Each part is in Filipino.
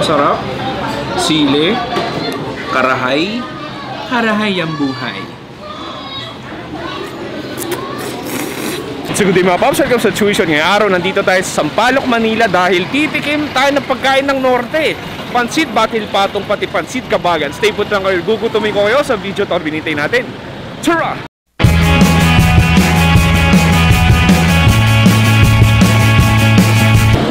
masarap. Sili, karahay, karahay ang buhay. So good day mga paps, welcome sa Tuition. Ngayong araw, nandito tayo sa Sampaloc, Manila dahil titikim tayo ng pagkain ng Norte. Pansit, batil patong, pati pansit kabagan. Stay put lang kayo, gugutumin ko kayo sa video to, binitay natin. Tara!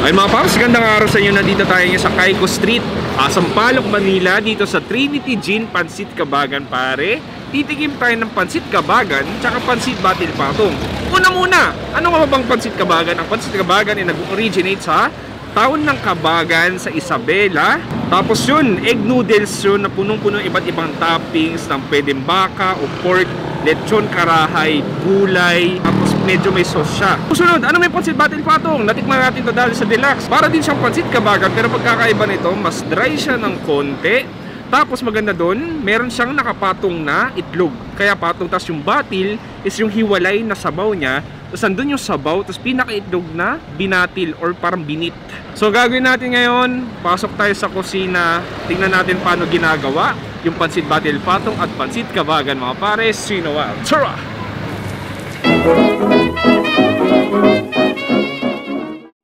Ay mga paps, gandang araw sa inyo. Nandito tayo sa Cayco Street, Sampaloc, Manila, dito sa Trinity Gin Pansit Kabagan pare. Titikim tayo ng pansit kabagan tsaka pansit batil patong. Una, ano nga bang pansit kabagan? Ang pansit kabagan ay nag-originate sa town ng Kabagan sa Isabela. Tapos yun, egg noodles yun na punong-puno iba't ibang toppings ng pwedeng baka o pork, lechon, karahay, gulay, tapos medyo may sauce siya. Susunod, ano may pansit batil patong? Natikman natin to dahil sa deluxe. Para din siyang pansit kabagan, pero pagkakaiba nito, mas dry siya ng konti. Tapos maganda doon, meron siyang nakapatong na itlog. Kaya patong, tapos yung batil is yung hiwalay na sabaw niya. Tapos andun yung sabaw, tapos pinaka-itlog na binatil or parang binit. So gagawin natin ngayon, pasok tayo sa kusina. Tingnan natin paano ginagawa yung pansit batil patong at pansit kabagan mga pares. Sino wow? Tara!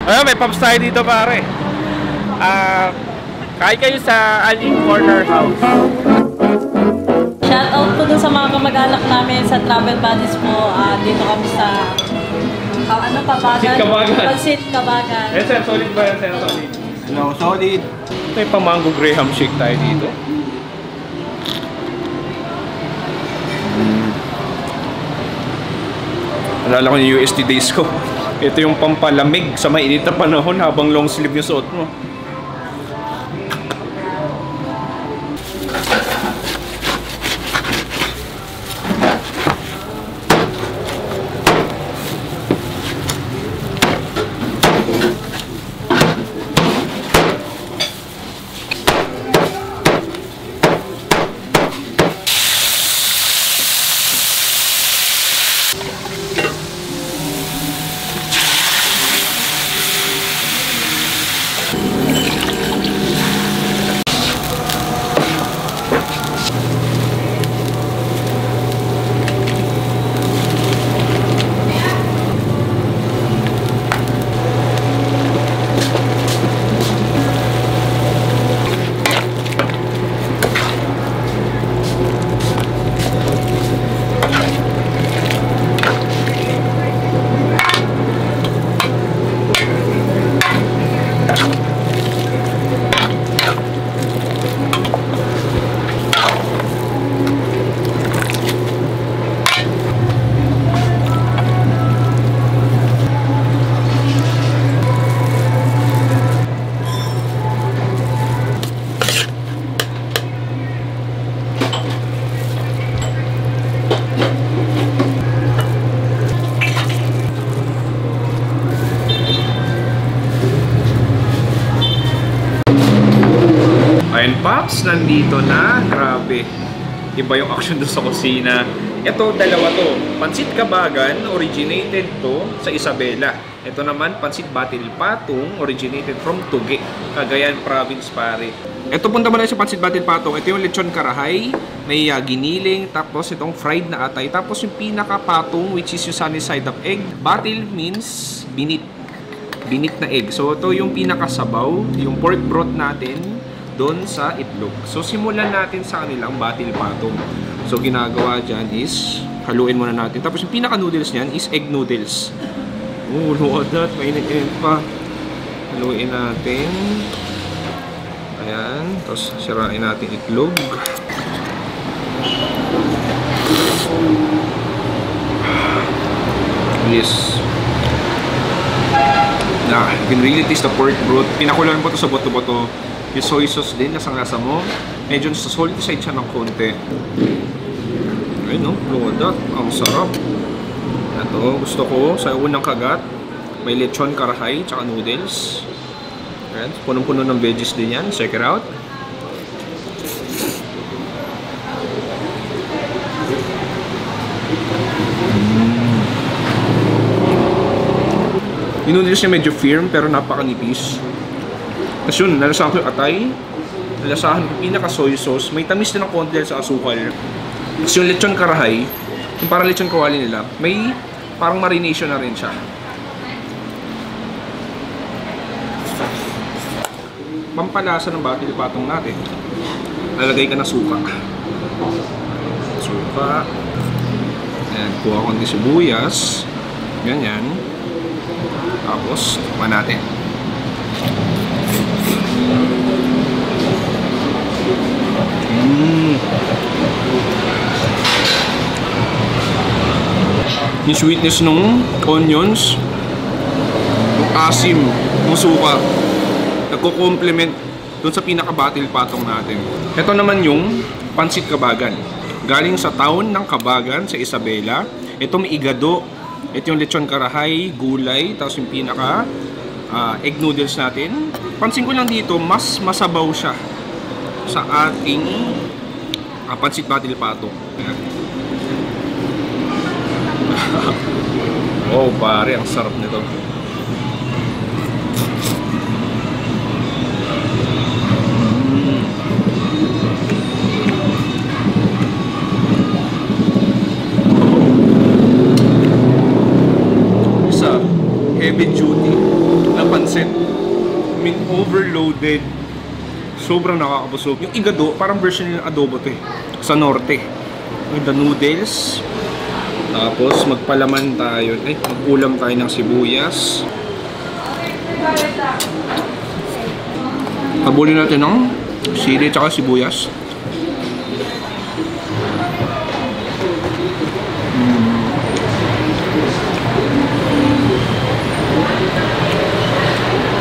Ayun, may pops tayo dito pare. Kain kayo sa Aling Corner House. Shoutout po dun sa mga kamag-anak namin sa travel buddies po. Dito kami sa ano Kabagan? Pansit Kabagan. Yes sir, solid ba yan sir? Solid. No, solid. May pang-mango graham shake tayo dito. Alala ko yung UST days ko. Ito yung pampalamig sa mainit na panahon habang long sleeve yung suot mo. Ayun Pops, nandito na. Grabe. Iba yung action doon sa kusina. Ito, dalawa to. Pansit kabagan, originated to sa Isabela. Ito naman, pansit batil patong, originated from Tuge, Cagayan Province pare. Ito punta mo na sa pansit batil patong. Ito yung lechon karahay, may giniling, tapos itong fried na atay. Tapos yung pinaka-patong, which is yung sunny side up egg. Batil means binit. Binit na egg. So ito yung pinaka-sabaw, yung pork broth natin doon sa itlog. So simulan natin sa kanilang batil patong. So ginagawa dyan is haluin muna natin. Tapos yung pinaka noodles niyan is egg noodles. Oh, look at that. Mainit-init pa. Haluin natin. Ayan. Tapos sirain natin itlog. Yes. You can really taste the pork broth. Pinakulan po ito sa boto-boto. Yung soy sauce din, lasang-lasa mo. Medyo sa salty side siya ng konti. Ayun no, look at that. Ang sarap. Ito, gusto ko sa unang kagat. May lechon, karahay, tsaka noodles. Ayan, punong-puno ng veggies din yan. Check it out. Yung noodles niya medyo firm pero napakanipis. Tapos yun, nalasahan ko yung atay. Nalasahan ko yung pinaka-soy sauce. May tamis na ng konti sa asukal. Tapos yung lechon karahay, yung parang lechon kawali nila, may parang marination na rin siya. Pampalasa ng batil patong natin. Lalagay ka ng suka. Suka. Ayan, kuha ko ng sibuyas. Ganyan. Tapos, tikman natin. Yung sweetness ng onions, yung asim, yung suka, nagko-complement dun sa pinaka-batil patong natin. Ito naman yung pansit kabagan. Galing sa town ng Kabagan sa Isabela. Ito may igado. Ito yung lechon karahay, gulay, tapos yung pinaka egg noodles natin. Pansin ko lang dito, mas masabaw siya sa ating pansit batil patong. Oh pare, ang sarap nito. Isa, heavy duty na pansit. I mean, overloaded. Sobrang nakakabusog. Yung igado, parang version ng adobo to eh. Sa norte. Yung the noodles. Tapos magpalaman tayo. Ay, mag-ulam tayo ng sibuyas. Habulin natin ng sili at sibuyas.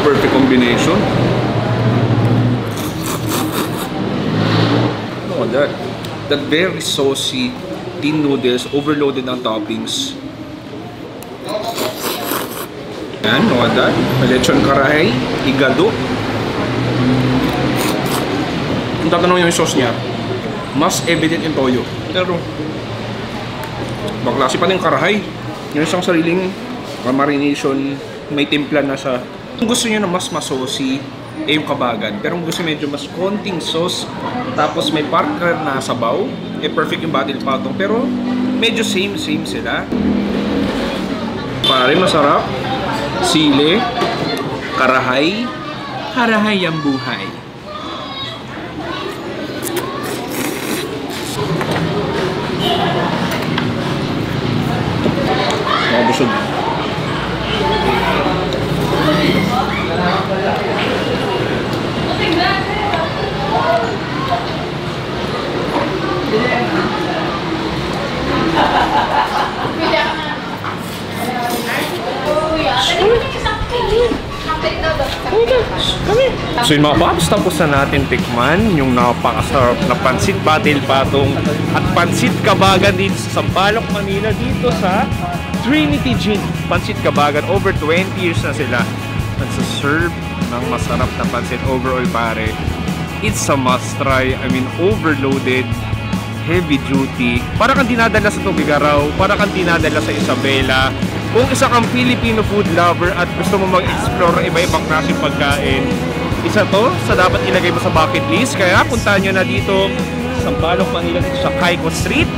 Perfect combination. Oh, that very saucy tin noodles, overloaded ng toppings. Yan, no, that. Lechon karahay, igado. Kung tatanong yung sauce niya, mas evident yung toyo. Pero, baklase pa ng karahay. Yung isang sariling marination, may timpla na siya. Kung gusto niyo na mas saucy, yung kabagan. Pero kung gusto medyo mas konting sauce, tapos may partner na sabaw, perfect yung batil patong. Pero medyo same sila. Pare, masarap. Sili, karahay, karahay ang buhay. Makabusog. So yun mga paps, tapos na natin tikman yung napakasarap na pansit batil patong at pansit kabagan dito sa Sampaloc, Manila, dito sa Trinity Gin. Pansit kabagan, over 20 years na sila nagsaserve ng masarap na pansit overall pare. It's a must try. I mean, overloaded, heavy duty. Para kang dinadala sa Tubigaraw, para kang dinadala sa Isabela. Kung isa kang Filipino food lover at gusto mo mag-explore ng iba-ibang klaseng pagkain, isa to sa dapat ilagay mo sa bucket list. Kaya puntahan nyo na dito sa Sampaloc, Manila, dito sa Cayco Street.